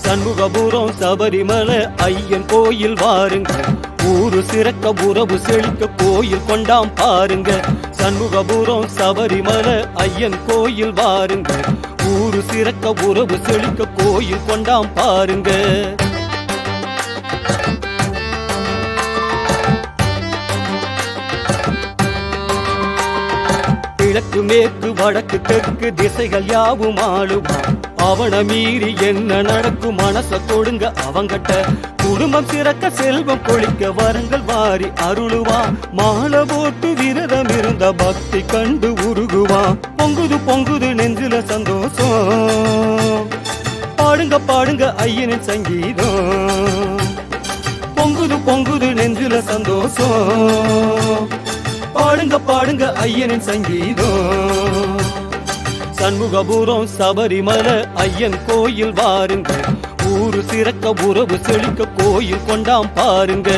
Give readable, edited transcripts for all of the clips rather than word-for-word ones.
சண்முகபுரம் சபரிமலை ஐயன் கோயில் வாருங்க, ஊரு சிறக்க உறவு செழிக்க கோயில் கொண்டாம் பாருங்க. சண்முகபுரம் சபரிமலை ஐயன் கோயில் வாருங்க, ஊரு சிறக்க உறவு செழிக்க கோயில் கொண்டாம் பாருங்க. கிழக்கு மேற்கு வடக்கு தெற்கு திசைகள் யாவும் ஆளுவான், அவனை மீறி என்ன நடக்கும் மனச கொடுங்க அவங்கட்ட. குடும்பம் சிறக்க செல்வம் கொழிக்க வரங்கள் வாரி அருளுவான், மாலை போட்டு விரதம் இருந்த பக்தி கண்டு உருகுவான். பொங்குது பொங்குது நெஞ்சில சந்தோஷம், பாடுங்க பாடுங்க ஐயனின் சங்கீதம். பொங்குது பொங்குது நெஞ்சில சந்தோஷம், பாடுங்க பாடுங்க ஐயனின் சங்கீதம். சண்முகபுரம் சபரிமலை ஐயன் கோயில் வாருங்க, ஊரு சிறக்க உறவு செழிக்க கோயில் கொண்டாம் பாருங்க.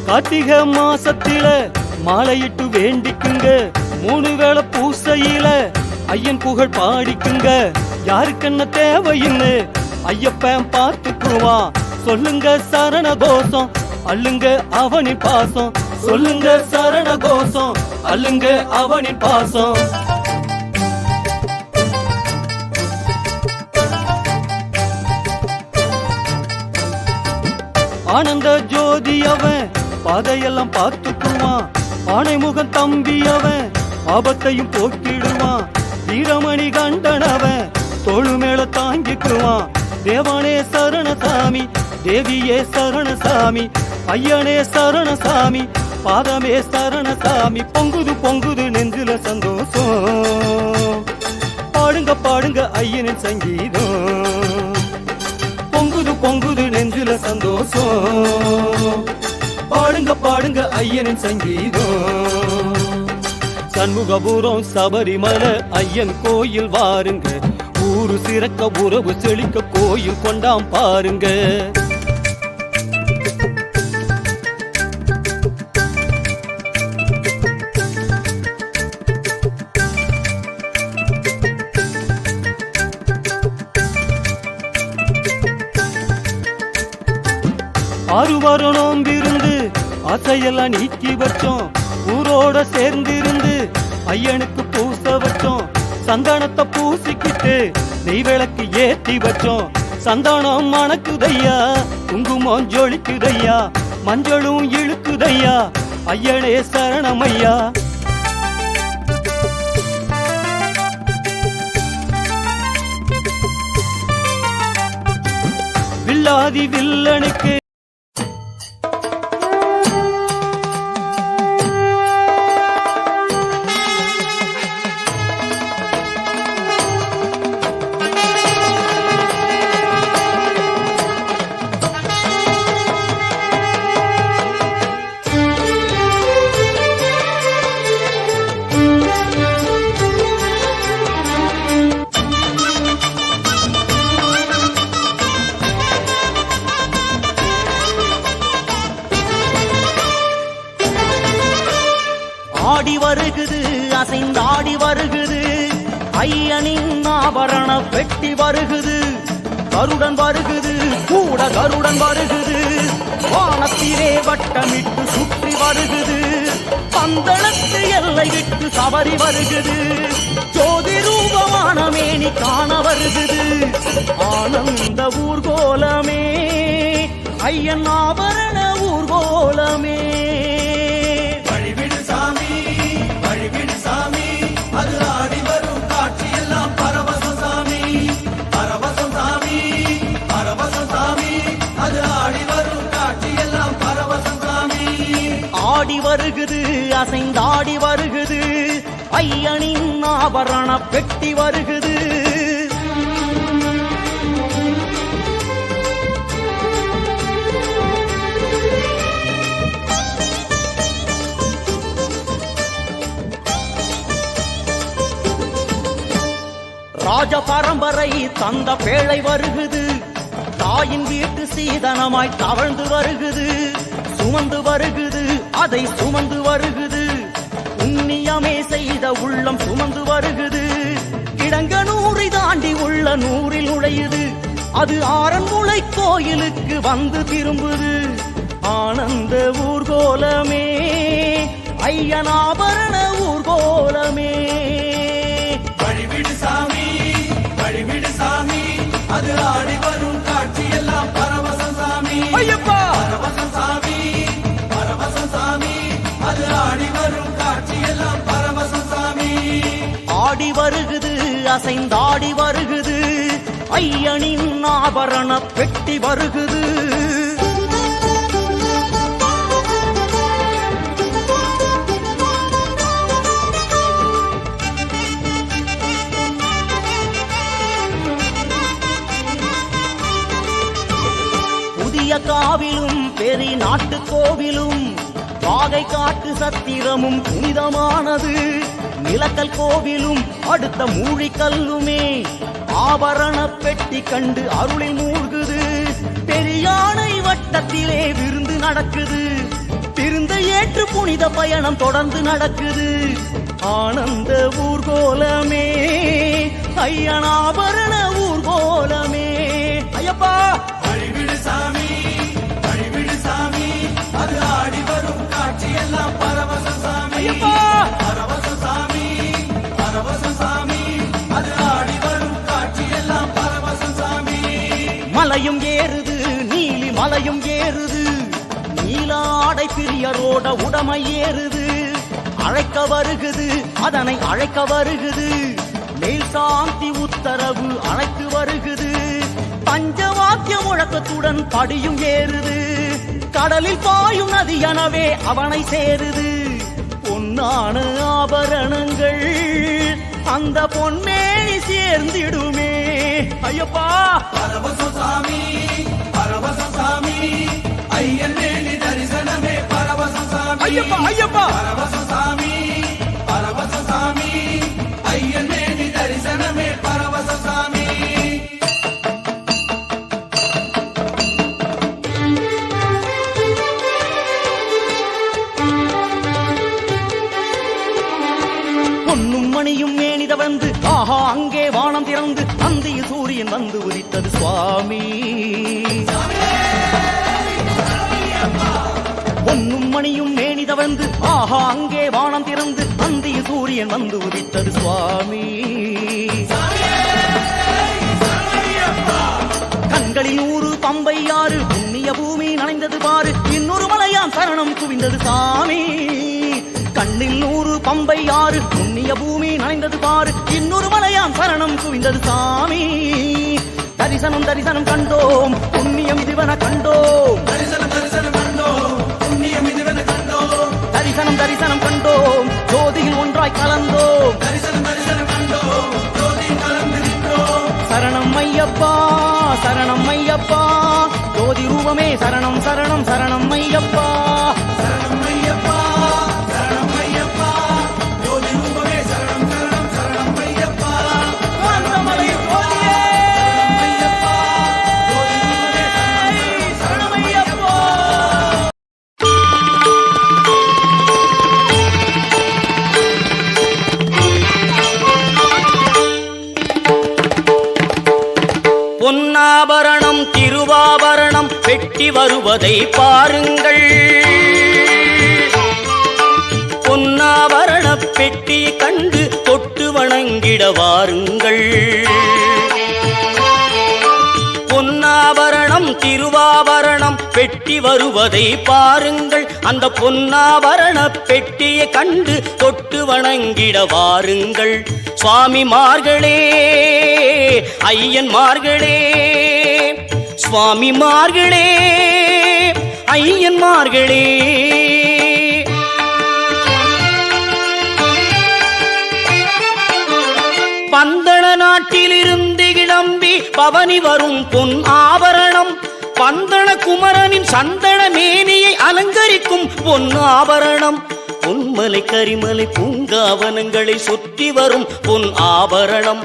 கார்த்திகை மாசத்தில மாலையிட்டு வேண்டிக்குங்க, 3 வேளை பூசையில ஐயன் புகழ் பாடிக்குங்க. யாருக்கு என்ன தேவைன்னு ஐயப்பன் பார்த்துக்குவான், சொல்லுங்க சரண கோஷம் அல்லுங்க அவனின் பாசம். சொல்லுங்க சரண கோஷம் அல்லுங்க அவனின் பாசம். ஆனந்த ஜோதி அவன் பாதையெல்லாம் பார்த்துக்குவான், ஆனைமுகன் தம்பி அவன் ஆபத்தையும் போக்கிடுவான். வீரமணி கண்டனவன் தோளு மேல தாங்கிக்குவான், தேவனே சரணசாமி தேவியே சரணசாமி ஐயனே சரணசாமி பாதமே சரணசாமி. பொங்குது பொங்குது நெஞ்சில சந்தோஷம், பாடுங்க பாடுங்க ஐயனின் சங்கீதம். பொங்குது பொங்குது நெஞ்சில சந்தோஷம், பாடுங்க பாடுங்க ஐயனின் சங்கீதம். சண்முகபுரம் சபரிமலை ஐயன் கோயில் வாருங்க, ஊரு சிறக்க உறவு செழிக்க கோயில் கொண்டாம் பாருங்க. ஆறுவாரம் நோம்பிருந்து ஆசையெல்லாம் நீக்கி வச்சோம், ஊரோட சேர்ந்திருந்து ஐயனுக்கு பூச வச்சோம். சந்தானத்தை பூசிக்கிட்டு நெய் விளக்கு ஏத்தி வச்சோம், சந்தானம் மணக்குதையா குங்குமம் ஜொலிக்குதையா மஞ்சளும் இழுக்குதையா ஐயனே சரணமையா. வில்லாதி வில்லனுக்கு ஆடி வருகுது அசைந்தாடி வருகுது ஐயனின் ஆபரண பெட்டி வருகுது. கருடன் வருகுது கூட கருடன் வருகுது, வானத்திலே வட்டமிட்டு சுற்றி வருகுது. பந்தளத்து எல்லை விட்டு சபரி வருகுது, ஜோதி ரூபமான மேனி காண வருகுது. ஆனந்த ஊர்கோலமே ஐயன் ஆபரண ஊர்கோலமே. அது ஆடி வரும் காட்சி எல்லாம் பரவசம் சாமி, பரவசம் சாமி, பரவசம் சாமி. அது ஆடி வரும் காட்சி எல்லாம் பரவசம் சாமி. ஆடி வருகுது அசைந்தாடி வருகுது ஐயனின் ஆபரண பெட்டி வருகுது. ராஜ பரம்பரை தந்த பேழை வருகுது, தாயின் வீட்டு சீதனமாய் தவழ்ந்து வருகுது, சுமந்து வருகுது, அதை சுமந்து வருகுது, புண்ணியமே செய்த உள்ளம் சுமந்து வருகுது, கிடங்கனூரை தாண்டி உள்ள நூறில் நுழையுது, அது ஆரன்முளை கோயிலுக்கு வந்து திரும்புது. ஆனந்த ஊர்கோலமே ஐயனாபரண ஊர்கோலமே. வழிவிடு சாமி, வழிவிடு சாமி, அது ஆடி வரும் காட்சி எல்லாம் பரவசம் சாமி. ஐயப்பா பரவசம் சாமி, பரவசம் சாமி, அது ஆடி வரும் காட்சி எல்லாம் பரவசம் சாமி. ஆடி வருகுது, அசைந்தாடி வருகுது, ஐயனின் ஆபரண பெட்டி வருகுது. புதிய காவிலும் பெரிய நாட்டு கோவிலும் வாகை காட்டு சத்திரமும் புனிதமானது, நிலக்கல் கோவிலும் அடுத்த மூழிக்கல்லுமே ஆபரண பெட்டி கண்டு அருளில் மூழ்குது. பெரியானை வட்டத்திலே விருந்து நடக்குது, விருந்தை ஏற்று புனித பயணம் தொடர்ந்து நடக்குது. ஆனந்த ஊர்கோலமே ஐயனாபரண ஊர்கோலமே. ஐயப்பா வழிவிடு சாமி, வழிவிடு சாமி, அது ஆடி வரும் காட்சி எல்லாம் பரவசம் சாமி. ஐயப்பா பரவசம் சாமி, பரவசம் சாமி, அது ஆடி வரும் காட்சி எல்லாம் பரவசம் சாமி. மலையும் ஏறுது, நீலி மலையும் ஏறுது, நீலாடை பிரியரோட உடமை ஏறுது, அழைக்க வருகுது, அதனை அழைக்க வருகுது, மேல் சாந்தி உத்தரவு அழைத்து வருகுது, பஞ்சவாக்கிய முழக்கத்துடன் படியும் ஏறுது, கடலில் பாயும் நதி எனவே அவனை சேருது. பொன்னான ஆபரணங்கள் அந்த பொன்மேனி சேர்ந்திடுமே. ஐயப்பா பரவசம் சாமி, பரவசம் சாமி, ஐயன் மேனி தரிசனமே பரவசம் சாமி. ஐயப்பா ஐயப்பா பரவசம் சாமி, பரவசம் சாமி, ஐயன் மேனி தரிசனமே பரவசம் சாமி. பொன்னும் மணியும் மேனித வந்து ஆஹா அங்கே வானம் திறந்து அந்தியில் சூரியன் வந்து உதித்தது சுவாமி. பொன்னும் மணியும் மேனித வந்து ஆஹா அங்கே வானம் திறந்து அந்தியில் சூரியன் வந்து உதித்தது சுவாமி. கண்களில் 100 பம்பை ஆறு புண்ணிய பூமி நனைந்தது பாரு, இன்னொரு மலையாம் சரணம் குவிந்தது சாமி. கண்ணில் 100 பம்பை ஆறு புண்ணிய பூமி நனைந்தது பாரு, இன்னொரு மலையாம் சரணம் குவிந்தது சாமி. தரிசனம் தரிசனம் கண்டோம், புண்ணியம் இதுவென கண்டோம். தரிசனம் தரிசனம் கண்டோம், புண்ணியம் இதுவென கண்டோம். தரிசனம் தரிசனம் கண்டோம், ஜோதியில் ஒன்றாய் கலந்தோம். தரிசனம் தரிசனம் கண்டோம், ஜோதியில் கலந்து நின்றோம். சரணம் ஐயப்பா, சரணம் ஐயப்பா, ஜோதி ரூபமே சரணம் சரணம் சரணம் ஐயப்பா. சரணம் ஐயப்பா, சரணம் ஐயப்பா, ஜோதி ரூபமே சரணம் சரணம் சரணம் ஐயப்பா. ஆந்திரமலை ஜோதியே, ஐயப்பா, ஜோதி ரூபமே சரணம் சரணம் சரணம் ஐயப்பா. பொன்னாபரணம் திருவாபரணம் பெட்டி வருவதை பாருங்கள், பொன்னாபரண பெட்டி கண்டு தொட்டு வணங்கிட வாருங்கள். பொன்னாபரணம் திருவாபரணம் பெட்டி வருவதை பாருங்கள், அந்த பொன்னாபரண பெட்டியை கண்டு தொட்டு வணங்கிட வாருங்கள். சுவாமிமார்களே ஐயன்மார்களே, சுவாமிமார்களே ஐயன்மார்களே, பந்தள நாட்டிலிருந்து கிளம்பி பவனி வரும் பொன் ஆபரணம், பந்தள குமரனின் சந்தன மேனியை அலங்கரிக்கும் பொன் ஆபரணம், பொன்மலை கரிமலை பூங்காவனங்களை சுற்றி வரும் பொன் ஆபரணம்,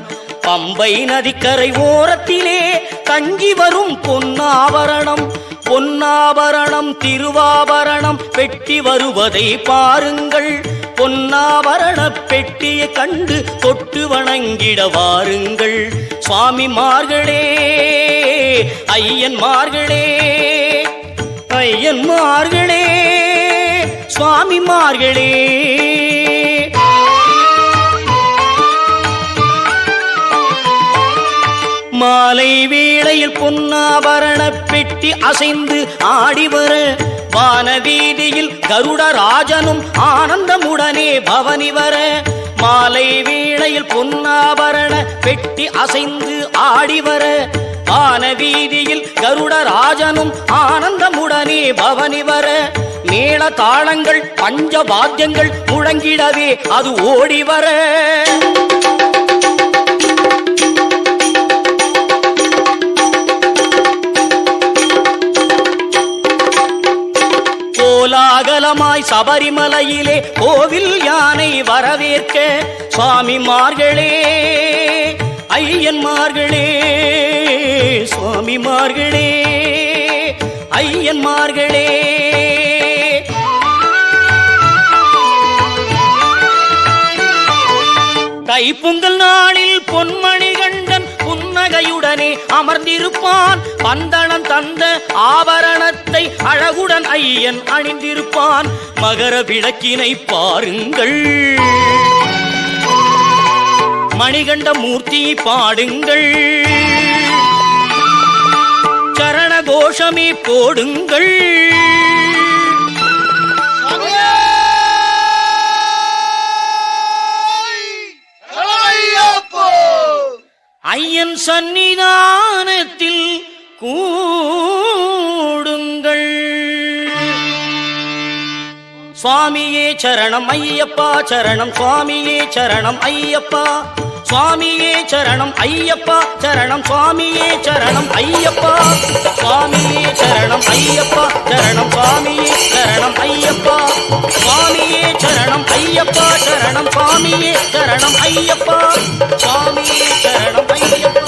பம்பை நதிக்கரை ஓரத்திலே தங்கி வரும் பொன்னாபரணம் பொன்னாபரணம் திருவாபரணம் பெட்டி வருவதை பாருங்கள் பொன்னாபரண பெட்டியை கண்டு தொட்டு வணங்கிட வாருங்கள் சுவாமிமார்களே ஐயன்மார்களே ஐயன்மார்களே சுவாமிமார்களே மாலை வேளையில் பொன்னாபரண பெட்டி அசைந்து ஆடிவர வானவீதியில் கருடராஜனும் ஆனந்தமுடனே பவனி வர மாலை வேளையில் பொன்னாபரண பெட்டி அசைந்து ஆடிவர வானவீதியில் கருடராஜனும் ஆனந்தமுடனே பவனி வர மேள தாளங்கள் பஞ்சவாத்தியங்கள் முழங்கிடவே அது ஓடி வர கோலாகலமாய் சபரிமலையிலே கோவில் யானை வரவேற்க சுவாமிமார்களே ஐயன்மார்களே சுவாமிமார்களே ஐயன்மார்களே தைப்பொங்கல் நாளில் பொன்மணிகண்டன் புன்னகையுடனே அமர்ந்திருப்பான் பந்தளம் தந்த ஆபரணத்தை அழகுடன் ஐயன் அணிந்திருப்பான் மகர விளக்கினை பாருங்கள் மணிகண்ட மூர்த்தி பாடுங்கள் சரண கோஷமே போடுங்கள் ஐயன் சன்னிதானத்தில் கூடுங்கள் சுவாமியே சரணம் ஐயப்பா சரணம் சுவாமியே சரணம் ஐயப்பா சுவாமியே சரணம் ஐயப்பா சரணம் சுவாமியே சரணம் ஐயப்பா சுவாமியே சரணம் ஐயப்பா சரணம் சுவாமியே சரணம் ஐயப்பா சுவாமியே சரணம் ஐயப்பா சரணம் சுவாமியே சரணம் ஐயப்பா சுவாமியே சரணம் ஐயப்பா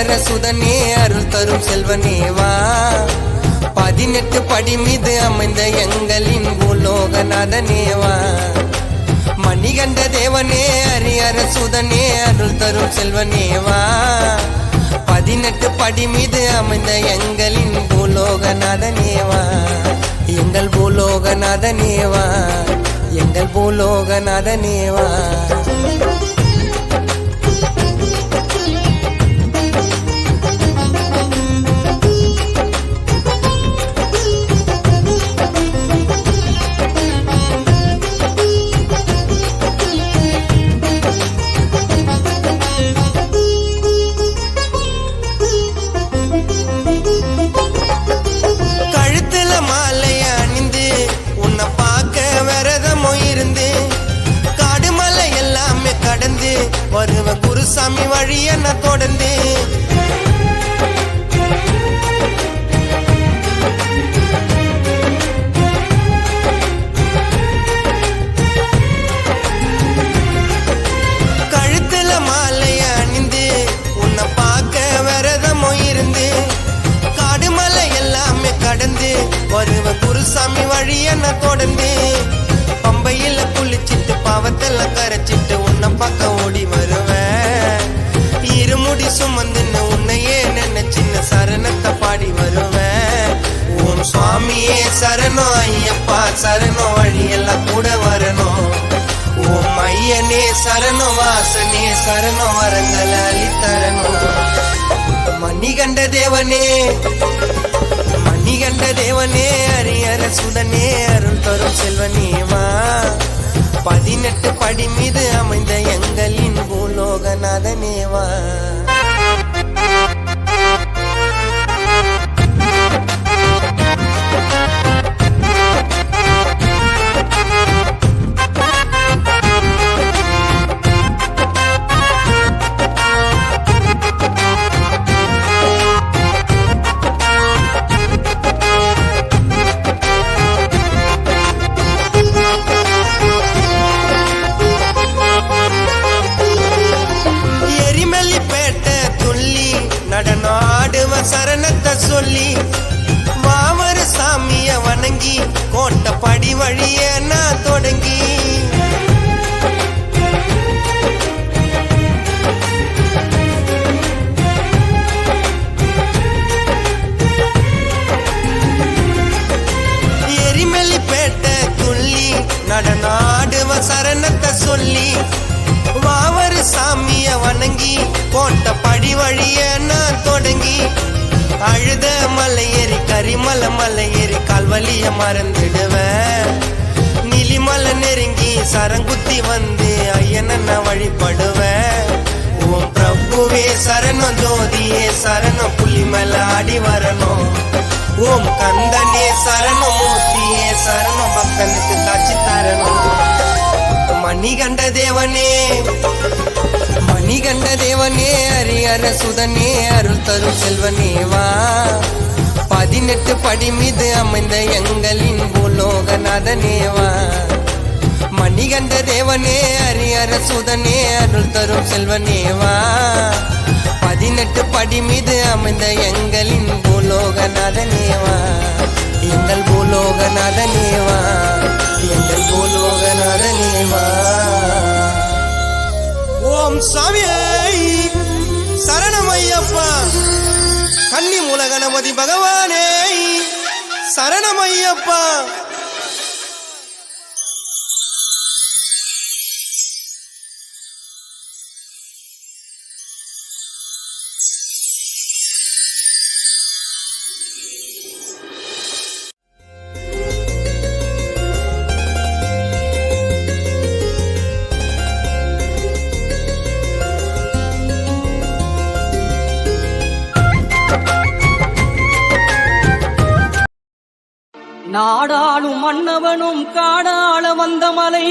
ஹரிஹர சுதனே அருள் தரும் செல்வனேவா 18 படி மீது அமைந்த எங்களின் பூலோகநாதனேவா மணிகண்ட தேவனே ஹரிஹர சுதனே அருள் தரும் செல்வனேவா 18 படி மீது அமைந்த எங்களின் பூலோகநாதனேவா எங்கள் பூலோகநாதனேவா எங்கள் பூலோகநாதனேவா வருவ குருசாமி வழிய நான் தொடர்ந்து கழுத்துல மாலைய அணிந்து உன்னை பார்க்க விரதமோ இருந்து காடுமலை எல்லாமே கடந்து வருவ குருசாமி வழிய நான் தொடர்ந்து பம்பையில குளிச்சிட்டு பாவத்தெல்லாம் கரைச்சிட்டு உன்னை பார்க்க ஓடி வருவேன் இருமுடி சுமந்துன்னு உன்னையே நினைச்சின்னு சரணத்தை பாடி வருவேன் ஓம் சுவாமியே சரணம் ஐயப்பா சரணம் வழியெல்லாம் கூட வரணும் ஓம் ஐயனே சரணம் வாசனே சரணம் வரங்களை அளித்தரணும் மணிகண்ட தேவனே மணிகண்ட தேவனே ஹரிஹர சுதனே அருள் தரும் செல்வனேவா 18 படி மீது அமைந்த எங்களின் பூலோகநாதனேவா சரணத்தை சொல்லி வாமரு சாமிய வணங்கி கோட்டை படி வழிய நான் தொடங்கி எரிமலிப்பேட்டை துள்ளி நடனாடுவ சரணத்தை சொல்லி வாமரு சாமிய வணங்கி கோட்டை படி வழிய நான் தொடங்கி அழுத மலை ஏறி கரிமலை மலை ஏறி கால்வலிய மறந்துடுவேன் நிலிமலை நெருங்கி சரங்குத்தி வந்து ஐயனை நான் வழிபடுவேன் ஓம் பிரபுவே சரணம் ஜோதியே சரணம் புலி மேல ஆடி வரணும் ஓம் கந்தனே சரணம் மூர்த்தியே சரணம் பக்தனுக்கு காட்சி தரணும் மணிகண்ட தேவனே மணிகண்ட தேவனே ஹரிஹர சுதனே அருள் தரும் செல்வனேவா 18 படி மீது அமைந்த எங்களின் பூலோகநாதனேவா மணிகண்ட தேவனே ஹரிஹர சுதனே அருள் தரும் செல்வனேவா 18 படி மீது அமைந்த எங்களின் பூலோகநாதனேவா எங்கள் பூலோகநாதனேவா எங்கள் பூலோகநாதனேவா ஓம் சாமியே சரணமையப்பா கன்னி மூல கணபதி பகவானே சரணமையப்பா நாடாளும் மன்னவனும் காடாள வந்த மலை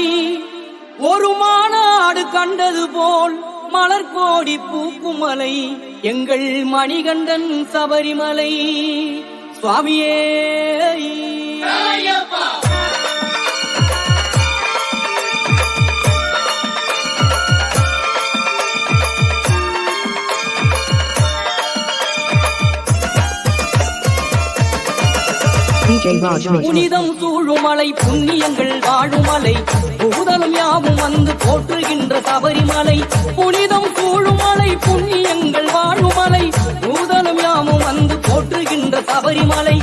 ஒரு மாநாடு கண்டது போல் மலர்கோடி பூக்கும் மலை எங்கள் மணிகண்டன் சபரிமலை சுவாமியே DJ Raj. புனிதம் சூழுமலை புண்ணியங்கள் வாழுமலை பூதலம் யாவும் வந்து போற்றுகின்ற சபரிமலை புனிதம் சூழுமலை புண்ணியங்கள் வாழுமலை பூதலம் யாவும் வந்து போற்றுகின்ற சபரிமலை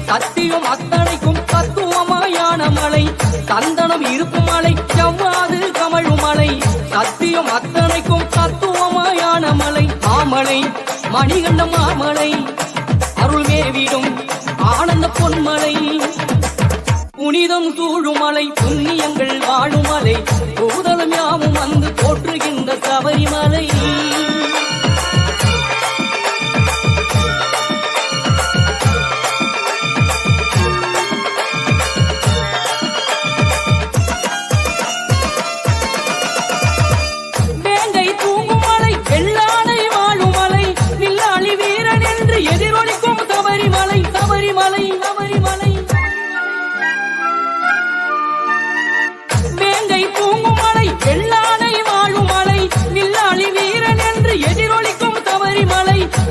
சத்தியம் அத்தனைக்கும் தத்துவமாயான மலை சந்தனம் இருக்கும் மலை செவ்வாது கமழும் மலை சத்தியம் அத்தனைக்கும் தத்துவமாயான மலை மாமலை மணிகண்ட மாமலை அருள்மேவிடும் ஆனந்த பொன்மலை புனிதம் சூழுமலை புண்ணியங்கள் வாழுமலை பூதலம் யாவும் வந்து போற்றுகின்ற சபரிமலை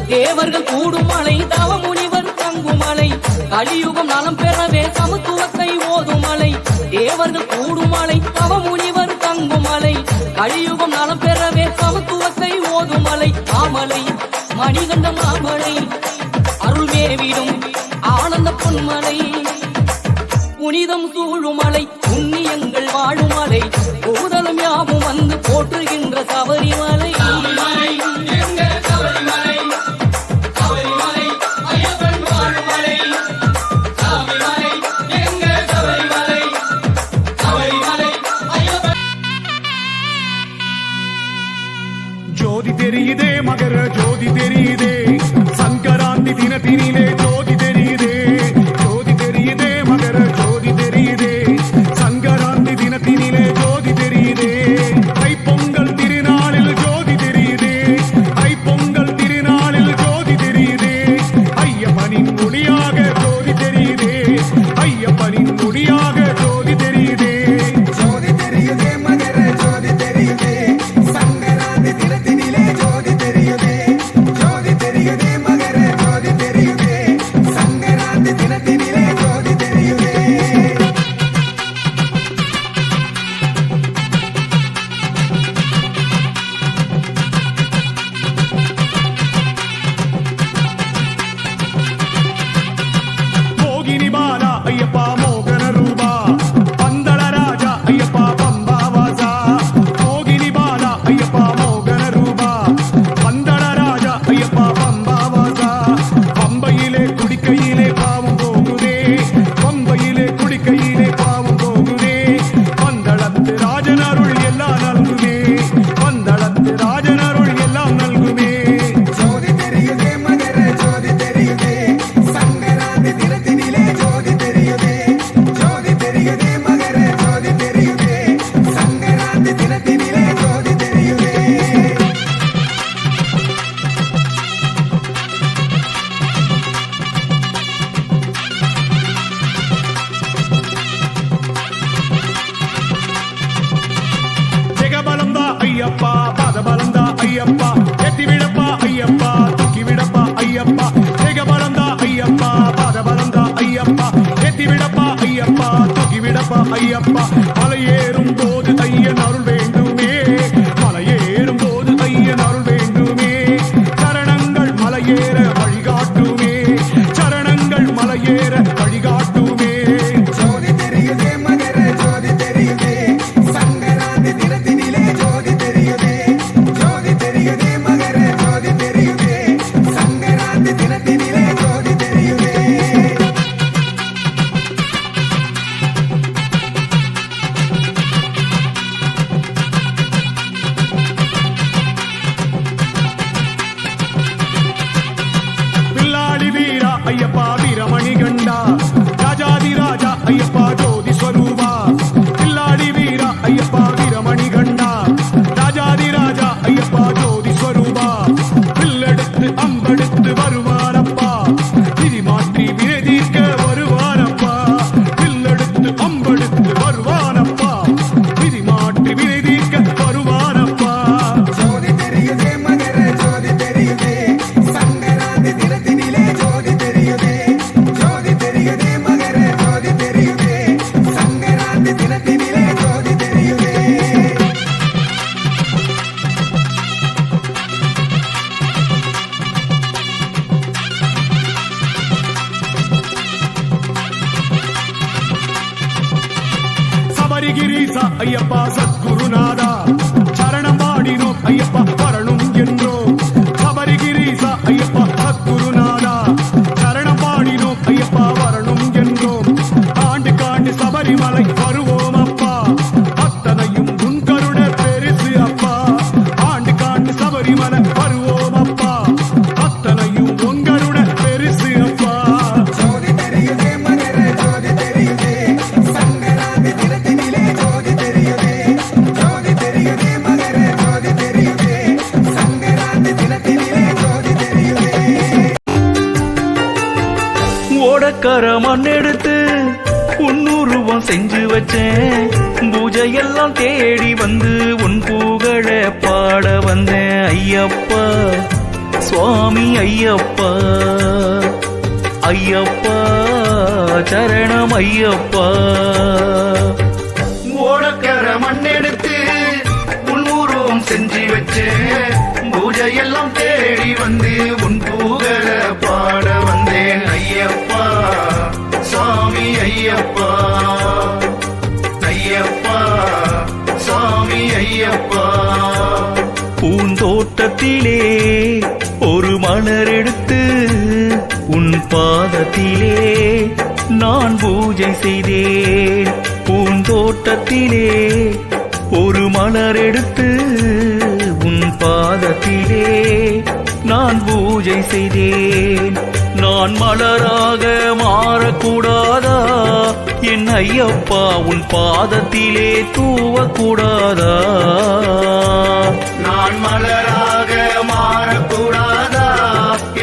தேவர்கள் கூடும் மலை தவமுனிவர் தங்கும் மலை கலியுகம் நலம் பெறவே சமத்துவத்தை ஓதும் மலை தேவர்கள் கூடும் மலை தவமுனிவர் தங்கும் மலை கலியுகம் நலம் பெறவே சமத்துவத்தை ஓதும் மலை மாமலை மணிகண்ட மாமலை அருள்மேவிடும் ஆனந்த பொன்மலை புனிதம் சூழுமலை புண்ணியங்கள் வாழுமலை பூதலம் யாவும் வந்து போற்றுகின்ற சபரிமலை ஜோதி தெரியுதே மகர ஜோதி தெரியுதே சங்கராந்தி தினத்தினிலே ஜோதி தெரியுதே ஜோதி தெரியுதே மகர ஜோதி தெரியுதே சங்கராந்தி தினத்தினிலே ஜோதி தெரியுதே தைப்பொங்கல் திருநாளில் ஜோதி தெரியுதே தைப்பொங்கல் திருநாளில் ஜோதி தெரியுதே ஐயப்பனின் ஒளியாக ஜோதி தெரியுதே ஐயப்பனின் ஒளியாக ஜோதி தெரியுதே ஜோதி தெரியுதே மகர ஜோதி தெரியுதே சங்கராந்தி தினத்தினிலே ஜோதி தெரியுதே ஜோதி தெரியுதே மகர ஜோதி தெரியுதே சங்கராந்தி தினத்தினிலே ஜோதி தெரியுதே மோகினி பாலா ஐயப்பா மோகன ரூபா பந்தள ராஜா ஐயப்பா பம்பா வாசா மோகினி பாலா ஐயப்பா மோகன ரூபா பந்தள ராஜா ஐயப்பா பம்பா வாசா பம்பையிலே குடிக்கையிலே பாவம் போகுதே பம்பையிலே குடிக்கையிலே பாவம் போகுதே பந்தளத்து ராஜன் அருள் எல்லாம் நல்குமே பந்தளத்து ராஜன் அருள் எல்லாம் நல்குமே ஜோதி தெரியுதே மகர ஜோதி தெரியுதே சங்கராந்தி தினத்தினிலே ஜோதி தெரியுதே ஜோதி தெரியுதே மகர ஜோதி தெரியுதே சங்கராந்தி தினத்தினிலே ஜோதி தெரியுதே ஜெகபலந்தா ஐயப்பா பாதபலந்தா ஐயப்பா எத்தி விடப்பா ஐயப்பா தூக்கி விடப்பா ஐயப்பா ஜெகபலந்தா ஐயப்பா பாதபலந்தா ஐயப்பா எத்தி விடப்பா ஐயப்பா தூக்கி விடப்பா ஐயப்பா மலையேறும் போது ஐயன் அருள் வேண்டுமே மலையேறும் போது ஐயன் அருள் வேண்டுமே சரணங்கள் மலையேற வழிகாட்டுமே சரணங்கள் மலையேற வழிகாட்டுமே ஜோதி தெரியுதே மகர ஜோதி தெரியுதே சங்கராந்தி தினத்தினிலே ஜோதி தெரியுதே ஜோதி தெரியுதே மகர ஜோதி தெரியுதே சங்கராந்தி தினத்தினிலே ஜோதி தெரியுதே சபரிகிரீசா ஐயப்பா சத்குருநாதா சரணம் பாடினோம் ஐயப்பா வரணும் என்றோம் சபரிகிரீசா ஐயப்பா சத்குருநாதா சரணம் பாடினோம் ஐயப்பா வரணும் என்றோம் ஆண்டு காண்டு சபரிமலை வருவோம் அப்பா அத்தனையும் உன் கருண பெருசு அப்பா ஆண்டு காண்டு சபரிமலை வருவோம் அப்பா அத்தனையும் உன் கருண பெருசு அப்பா ஜோதி தெரியுதே மகர ஜோதி தெரியுதே சங்கராந்தி தினத்தினிலே ஜோதி தெரியுதே ஜோதி தெரியுதே மகர ஜோதி தெரியுதே சங்கராந்தி தினத்தினிலே ஜோதி தெரியுதே ஓடக்கர மண் எடுத்து உன்னுருவம் செஞ்சு வச்சேன் பூஜையெல்லாம் தேடி வந்து உன் புகழ பாட வந்தேன் ஐயப்பா சுவாமி ஐயப்பா ஐயப்பா சரணம் ஐயப்பா ஓடக்கர மண் எடுத்து உன் உருவம் செஞ்சு வச்சேன் பூஜையெல்லாம் தேடி வந்து உன் புகழ பாட வந்தேன் ஐயப்பா சாமி ஐயப்பா ஐயப்பா சாமி ஐயப்பா பூந்தோட்டத்திலே ஒரு மலர் எடுத்து உன் பாதத்திலே நான் பூஜை செய்தேன் பூந்தோட்டத்திலே ஒரு மலர் எடுத்து உன் பாதத்திலே நான் பூஜை செய்தேன் நான் மலராக மாறக்கூடாதா என் ஐயப்பா உன் பாதத்திலே தூவக்கூடாதா நான் மலராக மாறக்கூடாதா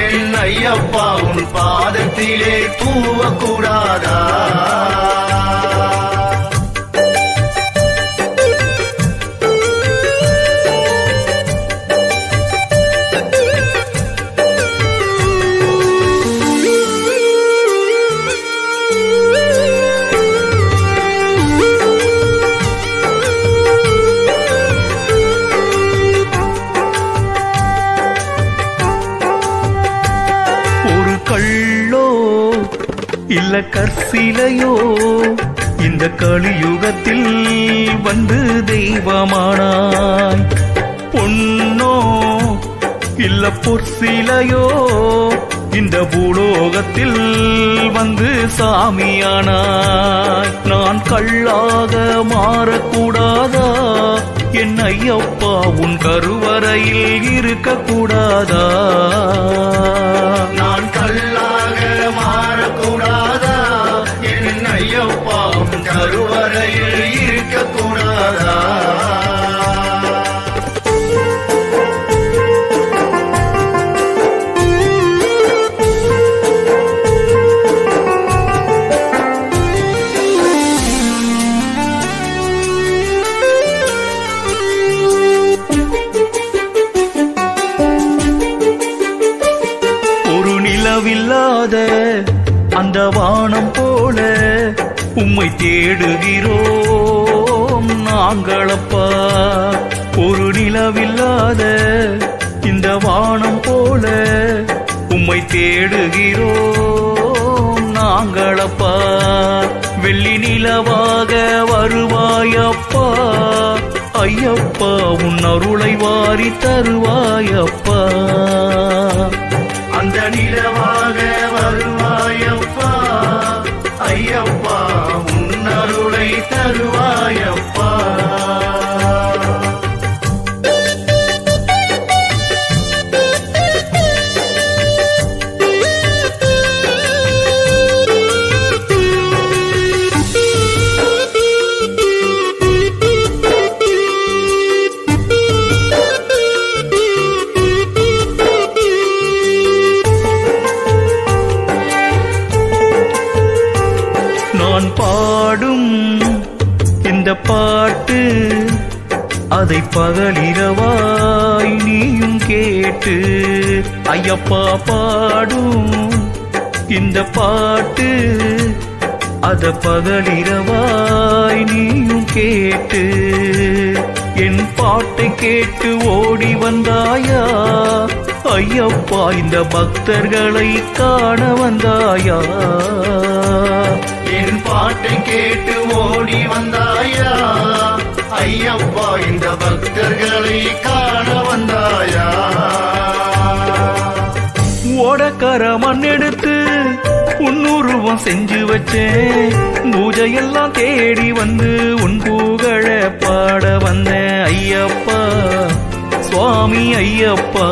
என் ஐயப்பா உன் பாதத்திலே தூவக்கூடாதா இல்ல கற்சிலையோ இந்த கலியுகத்தில் வந்து தெய்வமானாய் பொன்னோ இல்ல பொற்சிலையோ இந்த பூலோகத்தில் வந்து சாமியானாய் நான் கல்லாக மாறக்கூடாதா என் ஐயப்பா உன் கருவறையில் இருக்கக்கூடாதா நான் கல்லாக மாறக்கூடாதா என் ஐயப்பா உன் கருவறையில் இருக்கக்கூடாதா நிலவில்லாத அந்த வானம் போல உம்மை தேடுகிறோம் நாங்களப்பா ஒரு நிலவில்லாத இந்த வானம் போல உம்மை தேடுகிறோம் நாங்களப்பா வெள்ளி நிலவாக வருவாயப்பா ஐயப்பா உன் அருளை வாரி தருவாயப்பா அந்த நிலவாக வருவாயப்பா ஐயப்பா உன் அருளை தருவாயப்பா நான் பாடும் இந்த பாட்டு அதை பகலிரவாய் நீயும் கேட்டு ஐயப்பா பாடும் இந்த பாட்டு அத பகலிரவாய் நீயும் கேட்டு என் பாட்டை கேட்டு ஓடி வந்தாயா ஐயப்பா இந்த பக்தர்களை காண வந்தாயா என் பாட்டை கேட்டு ஓடி வந்தாயா செஞ்சு வச்சேன் பூஜையெல்லாம் தேடி வந்து உன் புகழ பாட வந்தேன் ஐயப்பா சுவாமி ஐயப்பா